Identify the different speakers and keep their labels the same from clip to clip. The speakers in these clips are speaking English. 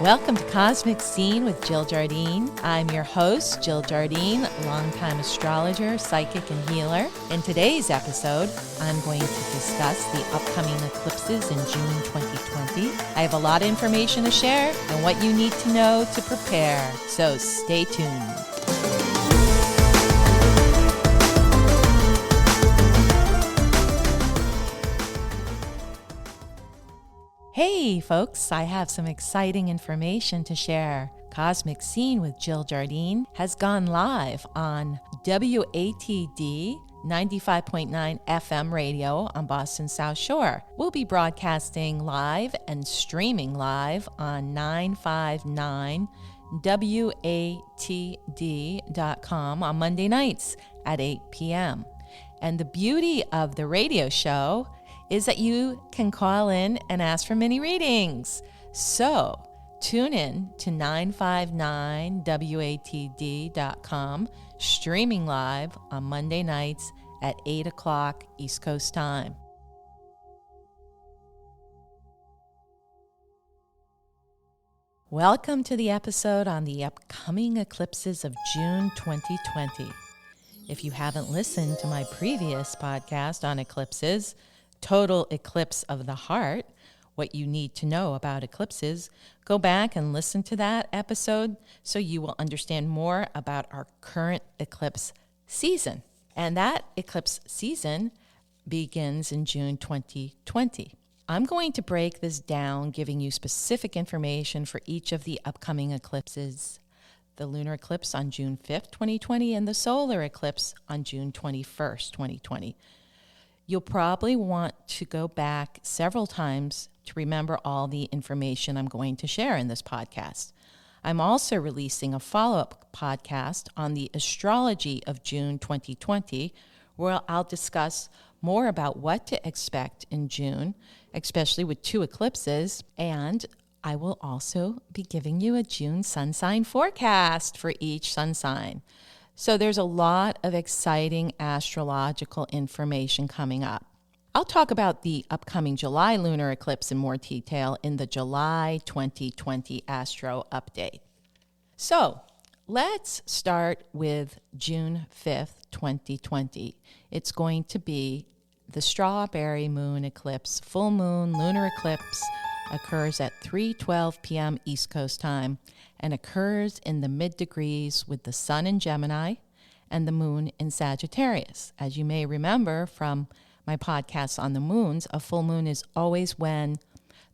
Speaker 1: Welcome to Cosmic Scene with Jill Jardine. I'm your host, Jill Jardine, longtime astrologer, psychic, and healer. In today's episode, I'm going to discuss the upcoming eclipses in June 2020. I have a lot of information to share and what you need to know to prepare, so stay tuned. Hey folks, I have some exciting information to share. Cosmic Scene with Jill Jardine has gone live on WATD 95.9 FM radio on Boston's South Shore. We'll be broadcasting live and streaming live on 959watd.com on Monday nights at 8 p.m. And the beauty of the radio show is that you can call in and ask for mini readings. So tune in to 959watd.com, streaming live on Monday nights at 8 o'clock East Coast time. Welcome to the episode on the upcoming eclipses of June 2020. If you haven't listened to my previous podcast on eclipses, Total Eclipse of the Heart, what you need to know about eclipses, go back and listen to that episode so you will understand more about our current eclipse season. And that eclipse season begins in June 2020. I'm going to break this down, giving you specific information for each of the upcoming eclipses. The lunar eclipse on June 5th, 2020, and the solar eclipse on June 21st, 2020. You'll probably want to go back several times to remember all the information I'm going to share in this podcast. I'm also releasing a follow-up podcast on the astrology of June 2020, where I'll discuss more about what to expect in June, especially with two eclipses, and I will also be giving you a June sun sign forecast for each sun sign. So there's a lot of exciting astrological information coming up. I'll talk about the upcoming July lunar eclipse in more detail in the July 2020 Astro Update. So let's start with June 5th, 2020. It's going to be the strawberry moon eclipse. Full moon lunar eclipse occurs at 3:12 p.m. East Coast time and occurs in the mid-degrees with the sun in Gemini and the moon in Sagittarius. As you may remember from my podcasts on the moons, a full moon is always when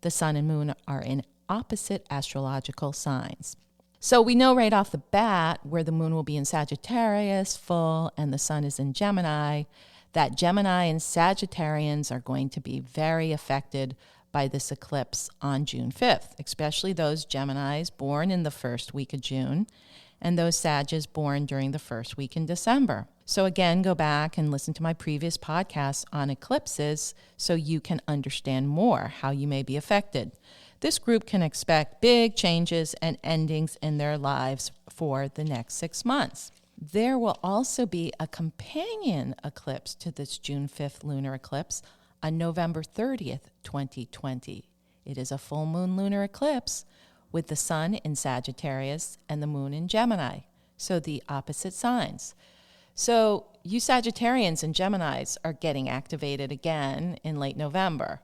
Speaker 1: the sun and moon are in opposite astrological signs. So we know right off the bat where the moon will be in Sagittarius, full, and the sun is in Gemini, that Gemini and Sagittarians are going to be very affected by this eclipse on June 5th, especially those Geminis born in the first week of June and those Sagittarians born during the first week in December. So again, go back and listen to my previous podcasts on eclipses so you can understand more how you may be affected. This group can expect big changes and endings in their lives for the next 6 months. There will also be a companion eclipse to this June 5th lunar eclipse on November 30th, 2020. It is a full moon lunar eclipse with the sun in Sagittarius and the moon in Gemini, so the opposite signs. So you Sagittarians and Geminis are getting activated again in late November.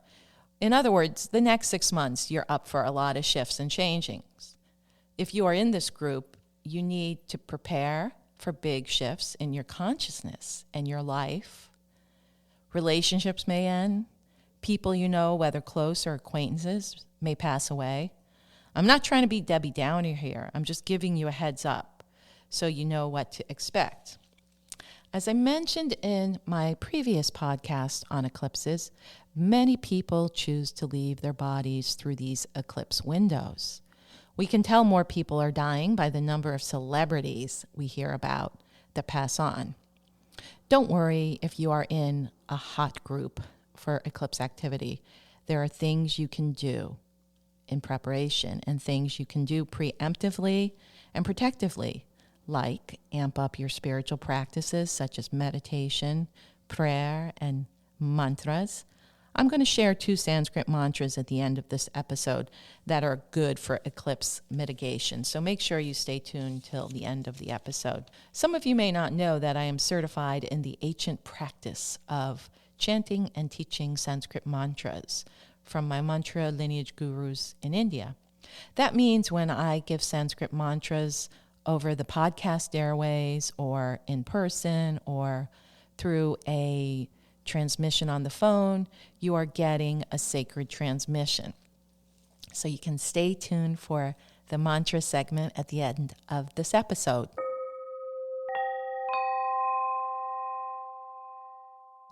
Speaker 1: In other words, the next 6 months, you're up for a lot of shifts and changings. If you are in this group, you need to prepare for big shifts in your consciousness and your life. Relationships may end. People you know, whether close or acquaintances, may pass away. I'm not trying to be Debbie Downer here. I'm just giving you a heads up so you know what to expect. As I mentioned in my previous podcast on eclipses, many people choose to leave their bodies through these eclipse windows. We can tell more people are dying by the number of celebrities we hear about that pass on. Don't worry if you are in a hot group for eclipse activity. There are things you can do in preparation and things you can do preemptively and protectively, like amp up your spiritual practices such as meditation, prayer, and mantras. I'm going to share 2 Sanskrit mantras at the end of this episode that are good for eclipse mitigation. So make sure you stay tuned till the end of the episode. Some of you may not know that I am certified in the ancient practice of chanting and teaching Sanskrit mantras from my mantra lineage gurus in India. That means when I give Sanskrit mantras over the podcast airways or in person or through a transmission on the phone, you are getting a sacred transmission. So you can stay tuned for the mantra segment at the end of this episode.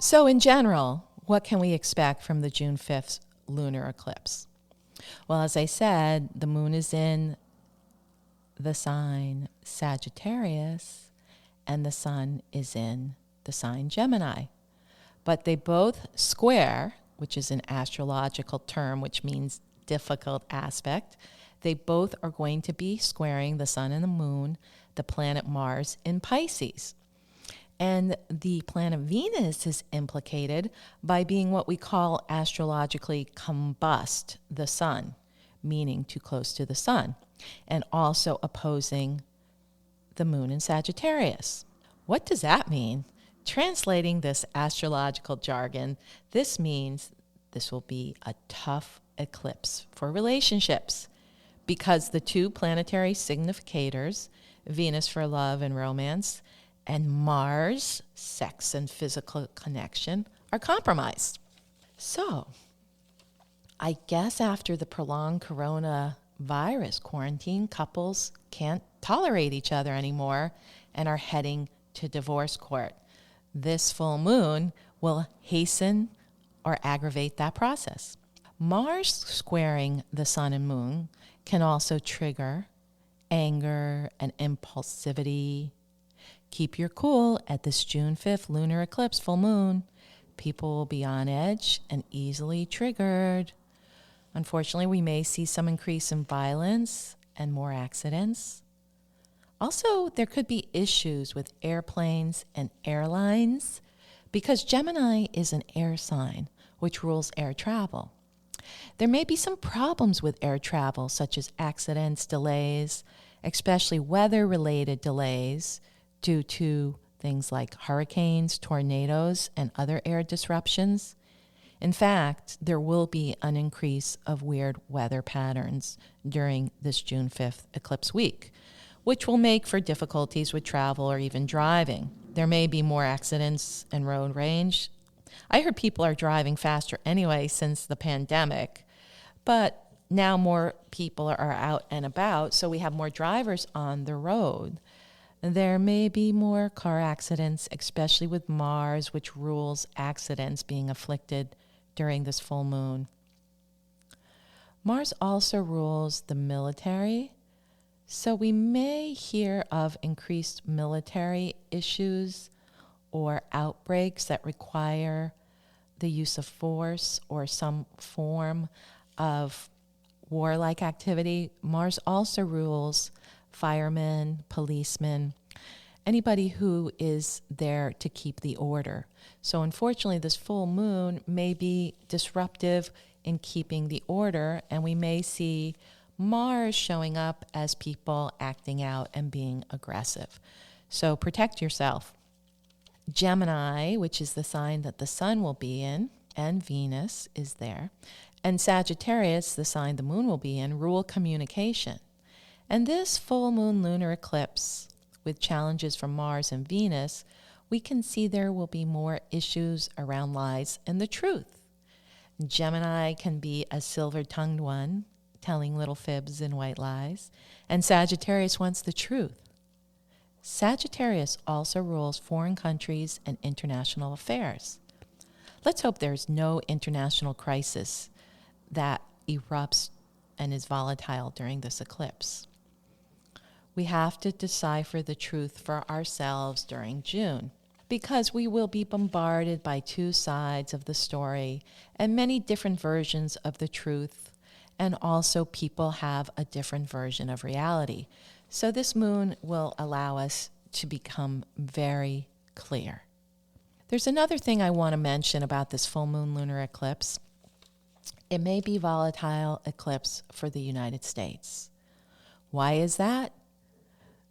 Speaker 1: So in general, what can we expect from the June 5th lunar eclipse? Well, as I said, the moon is in the sign Sagittarius and the sun is in the sign Gemini. But they both square, which is an astrological term, which means difficult aspect. They both are going to be squaring the sun and the moon, the planet Mars in Pisces. And the planet Venus is implicated by being what we call astrologically combust the sun, meaning too close to the sun, and also opposing the moon in Sagittarius. What does that mean? Translating this astrological jargon, this means this will be a tough eclipse for relationships because the 2 planetary significators, Venus for love and romance, and Mars, sex and physical connection, are compromised. So, I guess after the prolonged coronavirus quarantine, couples can't tolerate each other anymore and are heading to divorce court. This full moon will hasten or aggravate that process. Mars squaring the sun and moon can also trigger anger and impulsivity. Keep your cool at this June 5th lunar eclipse full moon. People will be on edge and easily triggered. Unfortunately, we may see some increase in violence and more accidents. Also, there could be issues with airplanes and airlines because Gemini is an air sign, which rules air travel. There may be some problems with air travel, such as accidents, delays, especially weather-related delays due to things like hurricanes, tornadoes, and other air disruptions. In fact, there will be an increase of weird weather patterns during this June 5th eclipse week, which will make for difficulties with travel or even driving. There may be more accidents and road rage. I heard people are driving faster anyway since the pandemic, but now more people are out and about, so we have more drivers on the road. There may be more car accidents, especially with Mars, which rules accidents being afflicted during this full moon. Mars also rules the military, so we may hear of increased military issues or outbreaks that require the use of force or some form of warlike activity. Mars also rules firemen, policemen, anybody who is there to keep the order. So unfortunately, this full moon may be disruptive in keeping the order, and we may see Mars showing up as people acting out and being aggressive. So protect yourself. Gemini, which is the sign that the sun will be in, and Venus is there, and Sagittarius, the sign the moon will be in, rule communication. And this full moon lunar eclipse, with challenges from Mars and Venus, we can see there will be more issues around lies and the truth. Gemini can be a silver-tongued one, telling little fibs and white lies, and Sagittarius wants the truth. Sagittarius also rules foreign countries and international affairs. Let's hope there's no international crisis that erupts and is volatile during this eclipse. We have to decipher the truth for ourselves during June because we will be bombarded by 2 sides of the story and many different versions of the truth, and also people have a different version of reality. So this moon will allow us to become very clear. There's another thing I want to mention about this full moon lunar eclipse. It may be volatile eclipse for the United States. Why is that?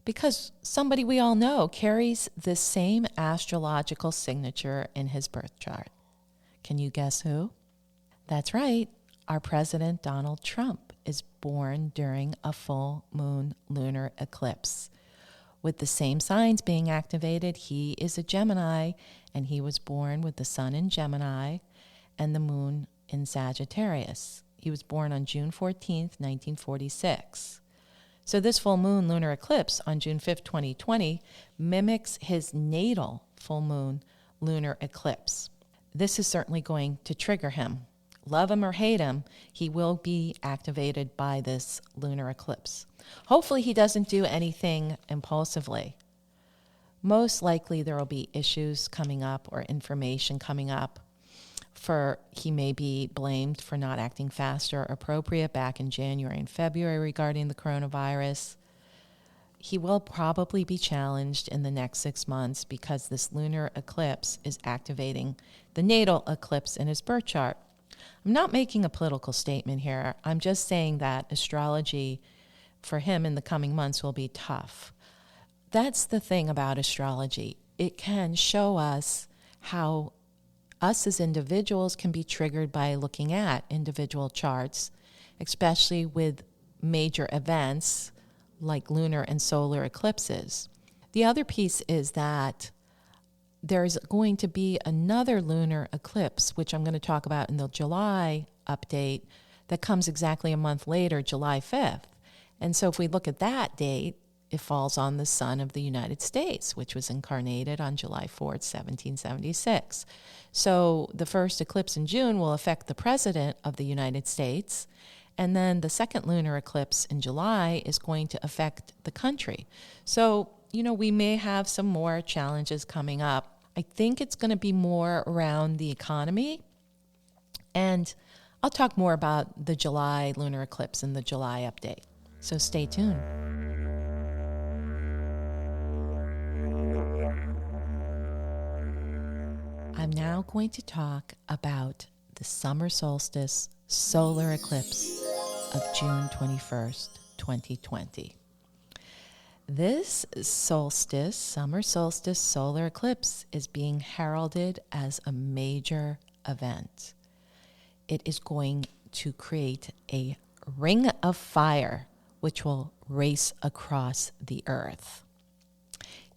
Speaker 1: Because somebody we all know carries the same astrological signature in his birth chart. Can you guess who? That's right. Our President Donald Trump is born during a full moon lunar eclipse. With the same signs being activated, he is a Gemini, and he was born with the sun in Gemini and the moon in Sagittarius. He was born on June 14th, 1946. So this full moon lunar eclipse on June 5th, 2020 mimics his natal full moon lunar eclipse. This is certainly going to trigger him. Love him or hate him, he will be activated by this lunar eclipse. Hopefully he doesn't do anything impulsively. Most likely there will be issues coming up or information coming up. He may be blamed for not acting fast or appropriate back in January and February regarding the coronavirus. He will probably be challenged in the next 6 months because this lunar eclipse is activating the natal eclipse in his birth chart. I'm not making a political statement here. I'm just saying that astrology for him in the coming months will be tough. That's the thing about astrology. It can show us how us as individuals can be triggered by looking at individual charts, especially with major events like lunar and solar eclipses. The other piece is that there's going to be another lunar eclipse, which I'm going to talk about in the July update, that comes exactly a month later, July 5th. And so if we look at that date, it falls on the sun of the United States, which was incarnated on July 4th, 1776. So the first eclipse in June will affect the president of the United States, and then the second lunar eclipse in July is going to affect the country. So, we may have some more challenges coming up. I think it's going to be more around the economy, and I'll talk more about the July lunar eclipse in the July update. So stay tuned. I'm now going to talk about the summer solstice solar eclipse of June 21st, 2020. This summer solstice solar eclipse is being heralded as a major event. It is going to create a ring of fire which will race across the earth.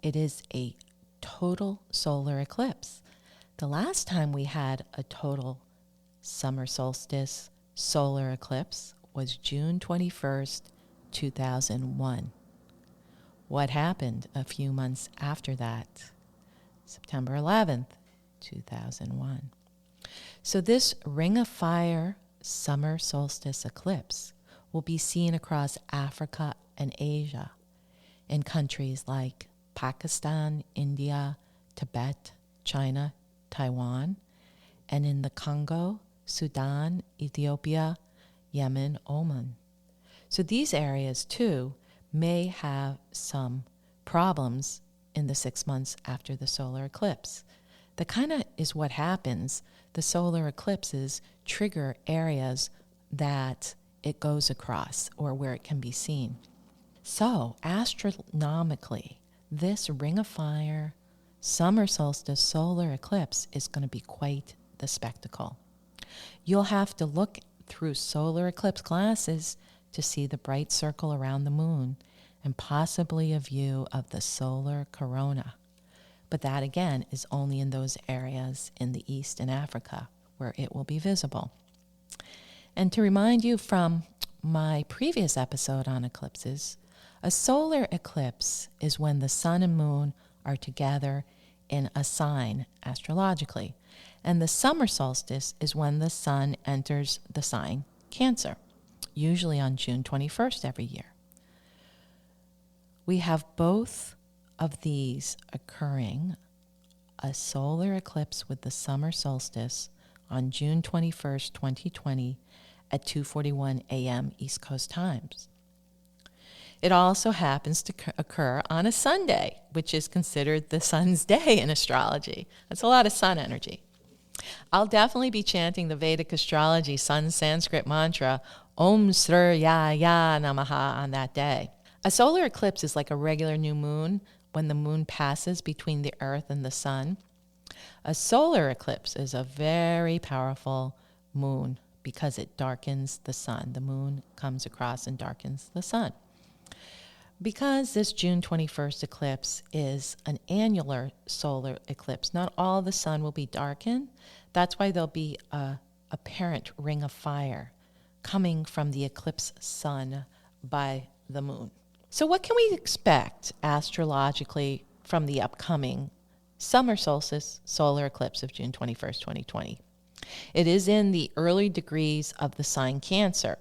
Speaker 1: It is a total solar eclipse. The last time we had a total summer solstice solar eclipse was June 21st, 2001. What happened a few months after that? September 11th, 2001. So this ring of fire summer solstice eclipse will be seen across Africa and Asia in countries like Pakistan, India, Tibet, China, Taiwan, and in the Congo, Sudan, Ethiopia, Yemen, Oman. So these areas too may have some problems in the 6 months after the solar eclipse. That kind of is what happens. The solar eclipses trigger areas that it goes across or where it can be seen. So astronomically, this ring of fire summer solstice solar eclipse is going to be quite the spectacle. You'll have to look through solar eclipse glasses to see the bright circle around the moon and possibly a view of the solar corona. But that again is only in those areas in the East and Africa where it will be visible. And to remind you from my previous episode on eclipses, a solar eclipse is when the sun and moon are together in a sign astrologically. And the summer solstice is when the sun enters the sign Cancer, usually on June 21st every year. We have both of these occurring, a solar eclipse with the summer solstice on June 21st, 2020 at 2:41 a.m. East Coast times. It also happens to occur on a Sunday, which is considered the sun's day in astrology. That's a lot of sun energy. I'll definitely be chanting the Vedic astrology sun Sanskrit mantra, Om Suryaya Namaha, on that day. A solar eclipse is like a regular new moon when the moon passes between the earth and the sun. A solar eclipse is a very powerful moon because it darkens the sun. The moon comes across and darkens the sun. Because this June 21st eclipse is an annular solar eclipse, not all the sun will be darkened. That's why there'll be a apparent ring of fire coming from the eclipse sun by the moon. So what can we expect astrologically from the upcoming summer solstice solar eclipse of June 21st, 2020? It is in the early degrees of the sign Cancer.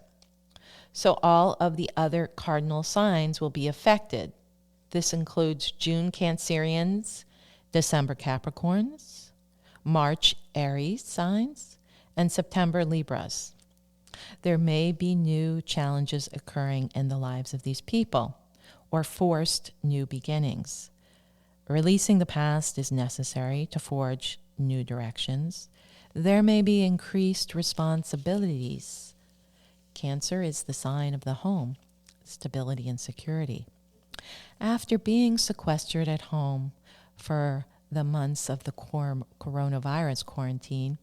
Speaker 1: So all of the other cardinal signs will be affected. This includes June Cancerians, December Capricorns, March Aries signs, and September Libras. There may be new challenges occurring in the lives of these people, or forced new beginnings. Releasing the past is necessary to forge new directions. There may be increased responsibilities. Cancer is the sign of the home, stability and security. After being sequestered at home for the months of the coronavirus quarantine,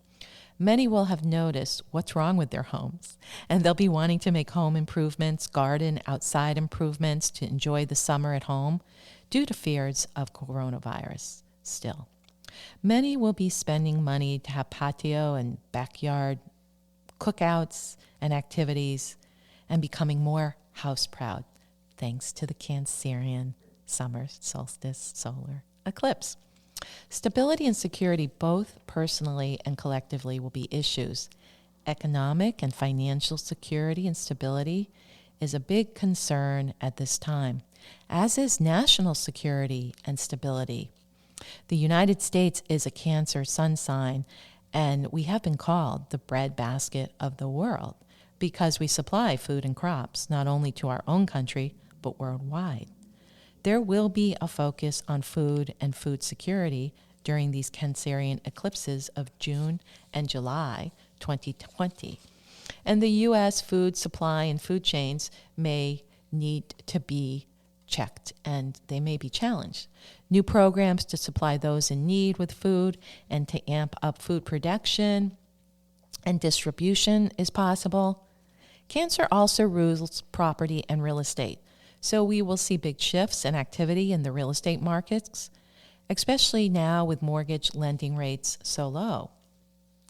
Speaker 1: many will have noticed what's wrong with their homes, and they'll be wanting to make home improvements, garden, outside improvements to enjoy the summer at home due to fears of coronavirus still. Many will be spending money to have patio and backyard cookouts and activities and becoming more house proud thanks to the Cancerian summer solstice solar eclipse. Stability and security, both personally and collectively, will be issues. Economic and financial security and stability is a big concern at this time, as is national security and stability. The United States is a Cancer sun sign, and we have been called the breadbasket of the world because we supply food and crops not only to our own country, but worldwide. There will be a focus on food and food security during these Cancerian eclipses of June and July 2020. And the U.S. food supply and food chains may need to be checked, and they may be challenged. New programs to supply those in need with food and to amp up food production and distribution is possible. Cancer also rules property and real estate, so we will see big shifts in activity in the real estate markets, especially now with mortgage lending rates so low.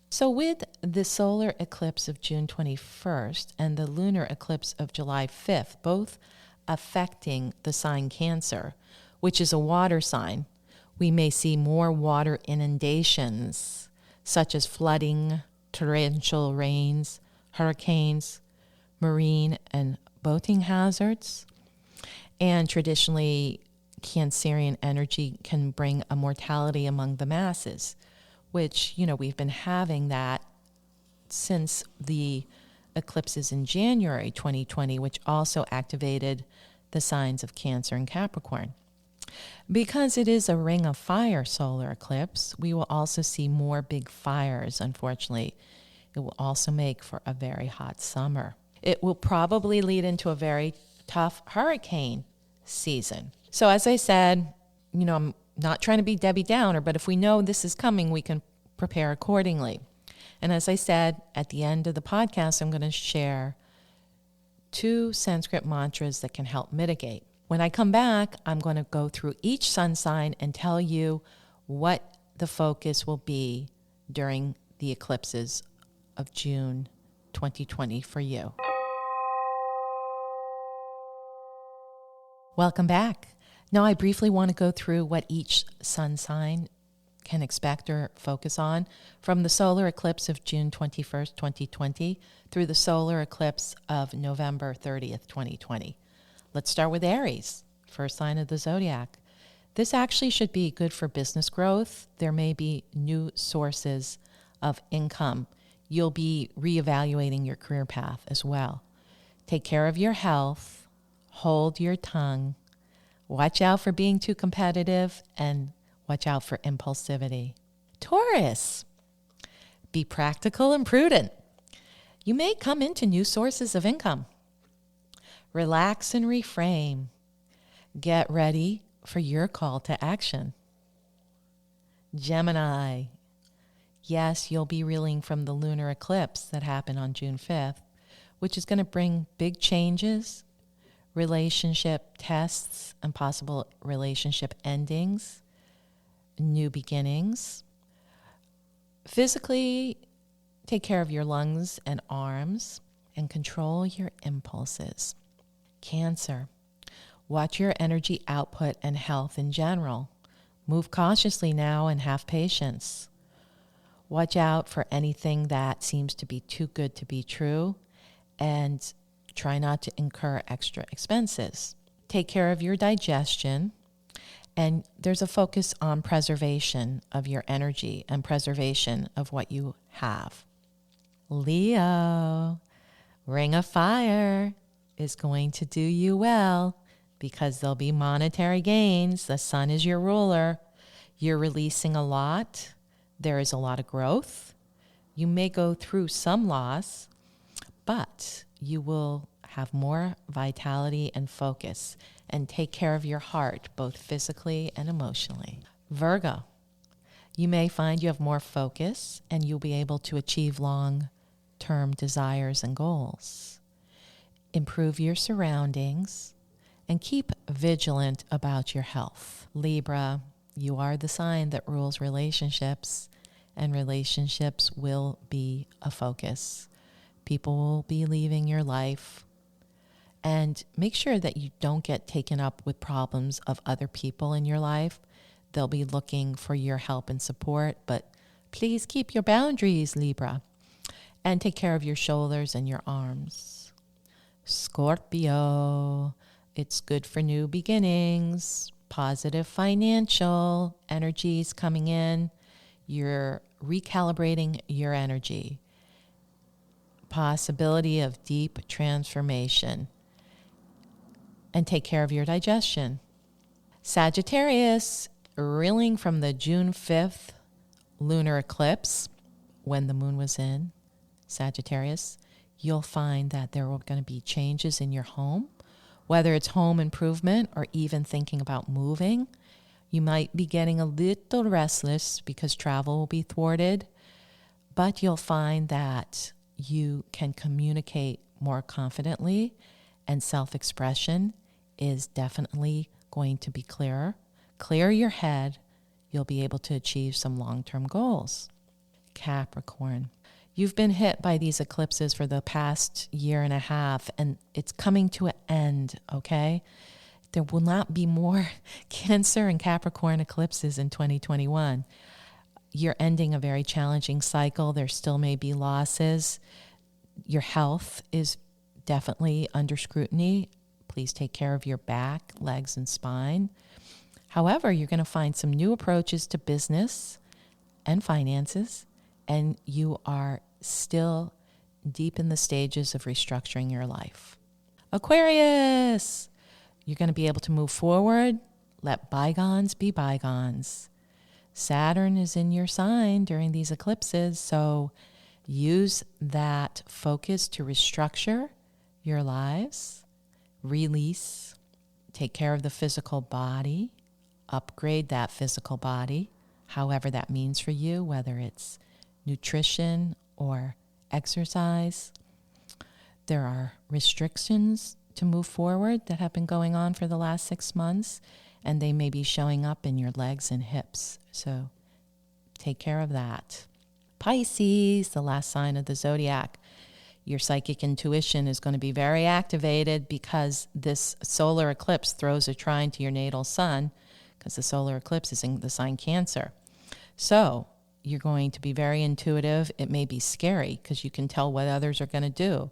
Speaker 1: So with the solar eclipse of June 21st and the lunar eclipse of July 5th, both affecting the sign Cancer, which is a water sign, we may see more water inundations, such as flooding, torrential rains, hurricanes, marine and boating hazards. And traditionally, Cancerian energy can bring a mortality among the masses, which, we've been having that since the eclipses in January 2020, which also activated the signs of Cancer and Capricorn. Because it is a ring of fire solar eclipse, we will also see more big fires, unfortunately. It will also make for a very hot summer. It will probably lead into a very tough hurricane season. So as I said, I'm not trying to be Debbie Downer, but if we know this is coming, we can prepare accordingly. And as I said, at the end of the podcast, I'm going to share 2 Sanskrit mantras that can help mitigate. When I come back, I'm going to go through each sun sign and tell you what the focus will be during the eclipses of June 2020 for you. Welcome back. Now I briefly want to go through what each sun sign can expect or focus on from the solar eclipse of June 21st, 2020 through the solar eclipse of November 30th, 2020. Let's start with Aries, first sign of the Zodiac. This actually should be good for business growth. There may be new sources of income. You'll be reevaluating your career path as well. Take care of your health, hold your tongue. Watch out for being too competitive and watch out for impulsivity. Taurus, be practical and prudent. You may come into new sources of income. Relax and reframe. Get ready for your call to action. Gemini, yes, you'll be reeling from the lunar eclipse that happened on June 5th, which is going to bring big changes, relationship tests, and possible relationship endings, new beginnings. Physically, take care of your lungs and arms and control your impulses. Cancer, watch your energy output and health in general. Move cautiously now and have patience. Watch out for anything that seems to be too good to be true and try not to incur extra expenses. Take care of your digestion, and there's a focus on preservation of your energy and preservation of what you have. Leo, Ring of Fire is going to do you well because there'll be monetary gains. The sun is your ruler. You're releasing a lot. There is a lot of growth. You may go through some loss, but you will have more vitality and focus and take care of your heart, both physically and emotionally. Virgo, you may find you have more focus and you'll be able to achieve long-term desires and goals. Improve your surroundings and keep vigilant about your health. Libra, you are the sign that rules relationships, and relationships will be a focus. People will be leaving your life. And make sure that you don't get taken up with problems of other people in your life. They'll be looking for your help and support, but please keep your boundaries, Libra. And take care of your shoulders and your arms. Scorpio, it's good for new beginnings, positive financial energies coming in. You're recalibrating your energy. Possibility of deep transformation. And take care of your digestion. Sagittarius, reeling from the June 5th lunar eclipse when the moon was in Sagittarius, you'll find that there are going to be changes in your home, whether it's home improvement or even thinking about moving. You might be getting a little restless because travel will be thwarted, but you'll find that you can communicate more confidently and self-expression is definitely going to be clearer. Clear your head, you'll be able to achieve some long-term goals. Capricorn, you've been hit by these eclipses for the past year and a half, and it's coming to an end, okay? There will not be more Cancer and Capricorn eclipses in 2021. You're ending a very challenging cycle. There still may be losses. Your health is definitely under scrutiny. Please take care of your back, legs, and spine. However, you're going to find some new approaches to business and finances, and you are still deep in the stages of restructuring your life. Aquarius, you're going to be able to move forward. Let bygones be bygones. Saturn is in your sign during these eclipses, so use that focus to restructure your lives, release, take care of the physical body, upgrade that physical body, however that means for you, whether it's nutrition or exercise. There are restrictions to move forward that have been going on for the last 6 months, and they may be showing up in your legs and hips. So take care of that. Pisces, the last sign of the zodiac. Your psychic intuition is going to be very activated because this solar eclipse throws a trine to your natal sun, because the solar eclipse is in the sign Cancer. So you're going to be very intuitive. It may be scary because you can tell what others are going to do.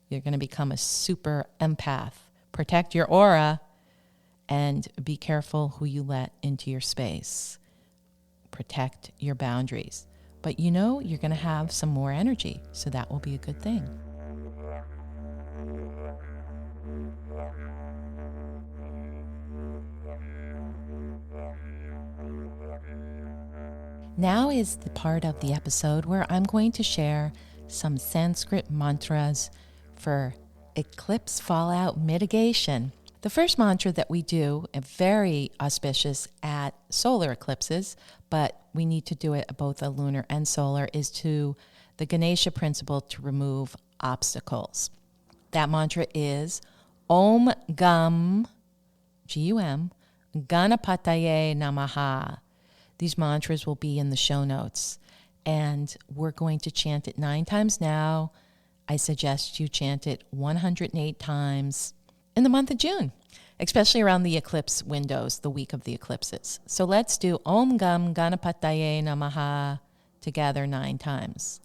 Speaker 1: You're going to become a super empath. Protect your aura and be careful who you let into your space. Protect your boundaries. But you know you're going to have some more energy, so that will be a good thing. Now is the part of the episode where I'm going to share some Sanskrit mantras for eclipse fallout mitigation. The first mantra that we do, very auspicious at solar eclipses, but we need to do it at both a lunar and solar, is to the Ganesha principle to remove obstacles. That mantra is Om Gam, G-U-M, Ganapataye Namaha. These mantras will be in the show notes, and we're going to chant it 9 times now. I suggest you chant it 108 times in the month of June, especially around the eclipse windows, the week of the eclipses. So let's do Om Gam Ganapataye Namaha together 9 times.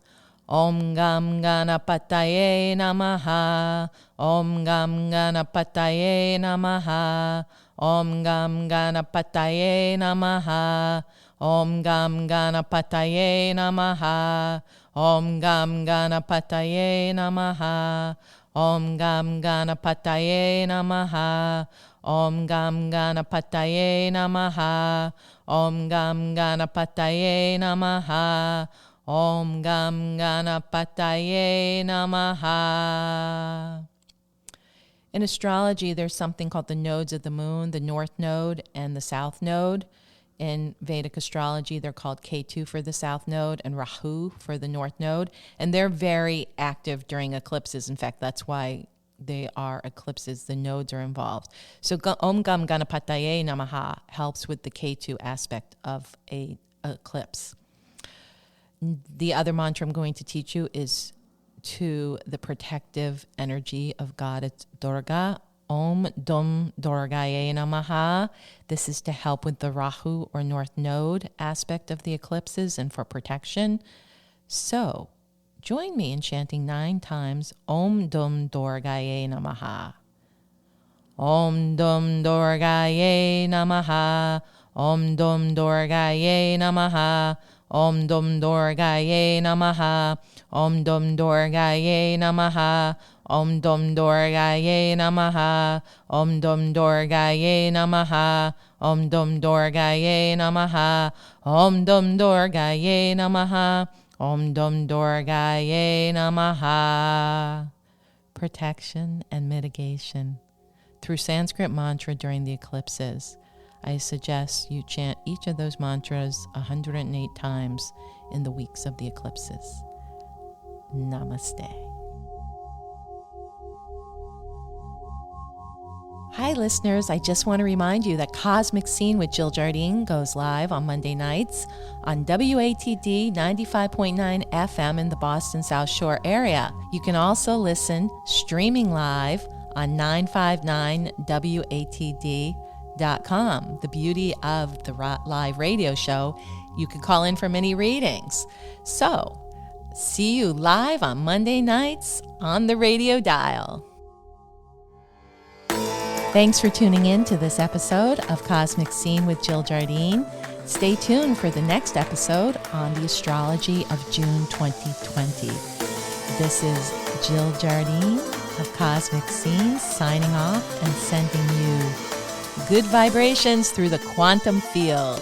Speaker 1: Om Gam Ganapataye Namaha. Om Gam Ganapataye Namaha. Om Gam Ganapataye Namaha. Om Gam Ganapataye Namaha. Om Gam Ganapataye Namaha. Om Gam Ganapataye Namaha. Om Gam Ganapataye Namaha. Om Gam Ganapataye Namaha. Om Gam Ganapataye Namaha. In astrology, there's something called the nodes of the moon, the north node and the south node. In Vedic astrology, they're called Ketu for the south node and Rahu for the north node. And they're very active during eclipses. In fact, that's why they are eclipses. The nodes are involved. So Om Gam Ganapataye Namaha helps with the Ketu aspect of a eclipse. The other mantra I'm going to teach you is to the protective energy of Goddess Durga. Om Dum Durgaye Namaha. This is to help with the Rahu or North Node aspect of the eclipses and for protection. So join me in chanting 9 times Om Dum Durgaye Namaha. Om Dum Durgaye Namaha. Om Dum Durgaye Namaha. Om Dum Durgaye Namaha. Om Dum Durgaye Namaha. Om Dum Durgaye Namaha. Om Dum Durgaye Namaha. Om Dum Durgaye Namaha. Om Dum Durgaye Namaha. Om Dum Durgaye Namaha. Protection and mitigation through Sanskrit mantra during the eclipses. I suggest you chant each of those mantras 108 times in the weeks of the eclipses. Namaste. Hi, listeners. I just want to remind you that Cosmic Scene with Jill Jardine goes live on Monday nights on WATD 95.9 FM in the Boston South Shore area. You can also listen streaming live on 959WATD.com. The beauty of the live radio show, you can call in for mini readings. So, see you live on Monday nights on the radio dial. Thanks for tuning in to this episode of Cosmic Scene with Jill Jardine. Stay tuned for the next episode on the astrology of June 2020. This is Jill Jardine of Cosmic Scene signing off and sending you good vibrations through the quantum field.